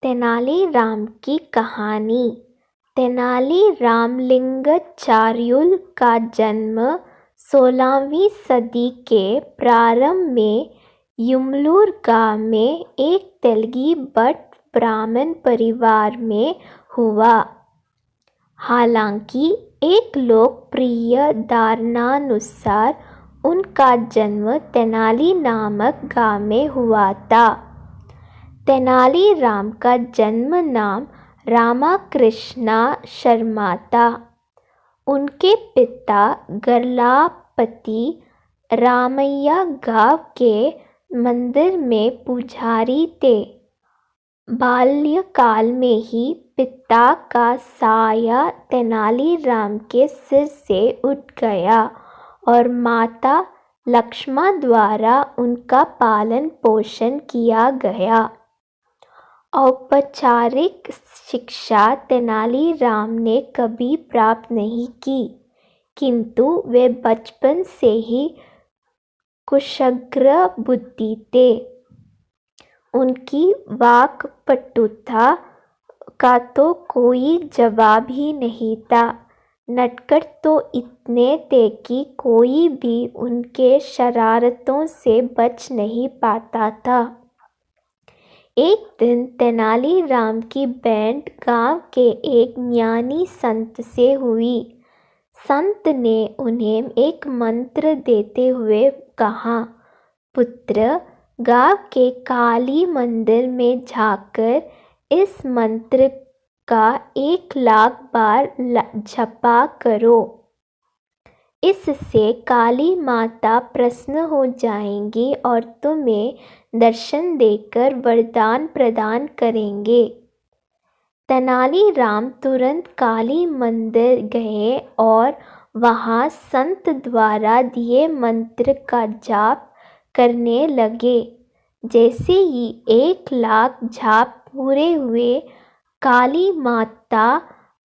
तेनालीराम की कहानी। तेनाली रामलिंगाचार्युल का जन्म 16वीं सदी के प्रारंभ में युमलूर गांव में एक तेलगी भट्ट ब्राह्मण परिवार में हुआ। हालांकि एक लोकप्रिय धारणानुसार उनका जन्म तेनाली नामक गांव में हुआ था। तेनालीराम का जन्म नाम रामाकृष्णा शर्मा था। उनके पिता गर्लापति रामैया गांव के मंदिर में पुजारी थे। बाल्यकाल में ही पिता का साया तेनालीराम के सिर से उठ गया और माता लक्ष्मा द्वारा उनका पालन पोषण किया गया। औपचारिक शिक्षा तेनालीराम ने कभी प्राप्त नहीं की, किंतु वे बचपन से ही कुशाग्र बुद्धि थे। उनकी वाक्पटुता का तो कोई जवाब ही नहीं था। नटखट तो इतने थे कि कोई भी उनके शरारतों से बच नहीं पाता था। एक दिन तेनालीराम की भेंट गांव के एक ज्ञानी संत से हुई। संत ने उन्हें एक मंत्र देते हुए कहा, पुत्र, गांव के काली मंदिर में जाकर इस मंत्र का 1,00,000 बार जपा करो। इससे काली माता प्रसन्न हो जाएंगी और तुम्हें दर्शन देकर वरदान प्रदान करेंगे। तेनालीराम तुरंत काली मंदिर गए और वहां संत द्वारा दिए मंत्र का जाप करने लगे। जैसे ही 1,00,000 जाप पूरे हुए, काली माता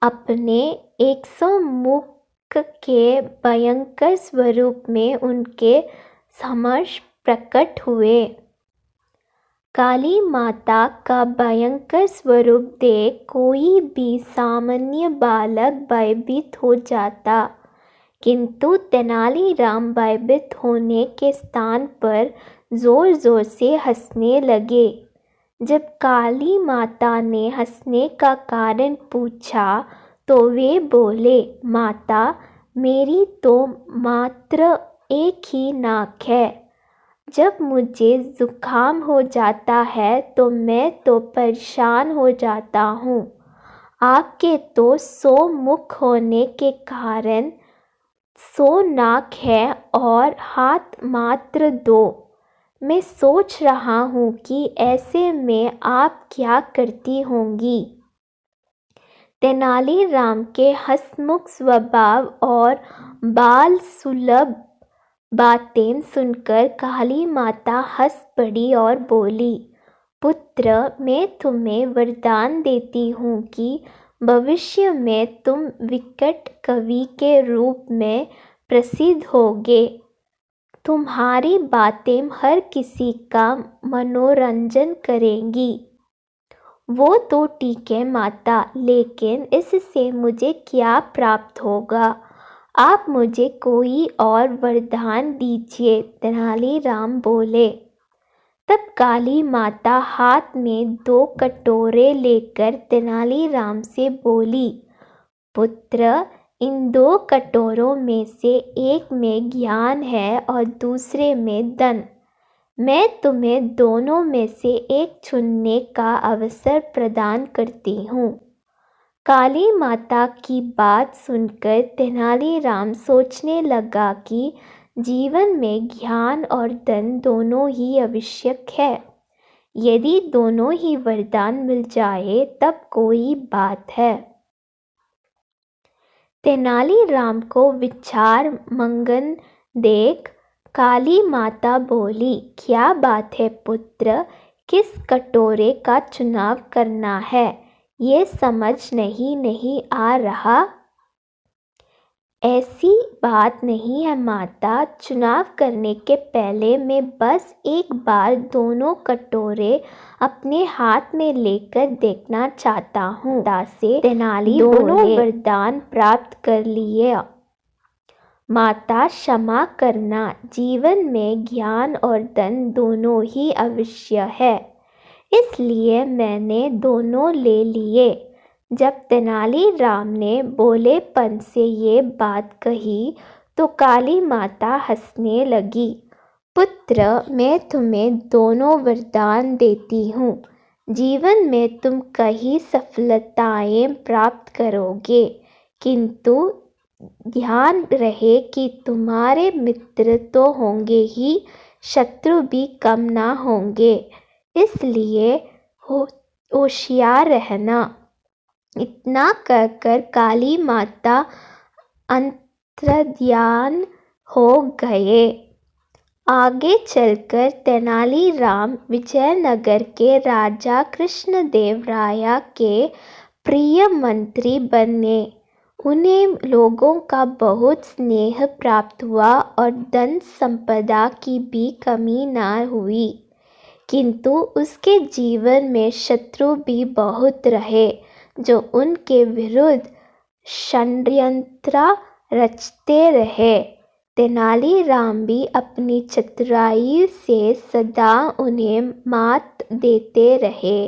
अपने 100 मुख के भयंकर स्वरूप में उनके समक्ष प्रकट हुए। काली माता का भयंकर स्वरूप देख कोई भी सामान्य बालक भयभीत हो जाता, किंतु तेनालीराम भयभीत होने के स्थान पर जोर जोर से हंसने लगे। जब काली माता ने हंसने का कारण पूछा तो वे बोले, माता, मेरी तो मात्र एक ही नाक है। जब मुझे जुकाम हो जाता है तो मैं तो परेशान हो जाता हूँ। आपके तो 100 मुख होने के कारण 100 नाक है और हाथ मात्र 2। मैं सोच रहा हूँ कि ऐसे में आप क्या करती होंगी। तेनालीराम के हंसमुख स्वभाव और बाल सुलभ बातें सुनकर काली माता हंस पड़ी और बोली, पुत्र, मैं तुम्हें वरदान देती हूँ कि भविष्य में तुम विकट कवि के रूप में प्रसिद्ध होगे। तुम्हारी बातें हर किसी का मनोरंजन करेंगी। वो तो ठीक है माता, लेकिन इससे मुझे क्या प्राप्त होगा? आप मुझे कोई और वरदान दीजिए। तेनालीराम बोले। तब काली माता हाथ में 2 कटोरे लेकर तेनालीराम से बोली, पुत्र, इन 2 कटोरों में से एक में ज्ञान है और दूसरे में धन। मैं तुम्हें दोनों में से एक चुनने का अवसर प्रदान करती हूँ। काली माता की बात सुनकर तेनालीराम सोचने लगा कि जीवन में ज्ञान और धन दोनों ही आवश्यक है। यदि दोनों ही वरदान मिल जाए तब कोई बात है। तेनालीराम को विचार मंगन देख काली माता बोली, क्या बात है पुत्र, किस कटोरे का चुनाव करना है, ये समझ नहीं आ रहा। ऐसी बात नहीं है माता, चुनाव करने के पहले मैं बस एक बार दोनों कटोरे अपने हाथ में लेकर देखना चाहता हूँ। से तेनाली दोनों वरदान प्राप्त कर लिए। माता क्षमा करना, जीवन में ज्ञान और धन दोनों ही अवश्य है, इसलिए मैंने दोनों ले लिए। जब तेनालीराम ने भोलेपन से ये बात कही तो काली माता हंसने लगी। पुत्र, मैं तुम्हें दोनों वरदान देती हूँ। जीवन में तुम कई सफलताएं प्राप्त करोगे, किंतु ध्यान रहे कि तुम्हारे मित्र तो होंगे ही, शत्रु भी कम ना होंगे, इसलिए होशियार रहना। इतना कहकर काली माता अंतर्ध्यान हो गए। आगे चलकर तेनालीराम विजयनगर के राजा कृष्णदेवराय के प्रिय मंत्री बने। उन्हें लोगों का बहुत स्नेह प्राप्त हुआ और धन संपदा की भी कमी न हुई, किंतु उसके जीवन में शत्रु भी बहुत रहे जो उनके विरुद्ध षड्यंत्र रचते रहे। तेनालीराम भी अपनी चतुराई से सदा उन्हें मात देते रहे।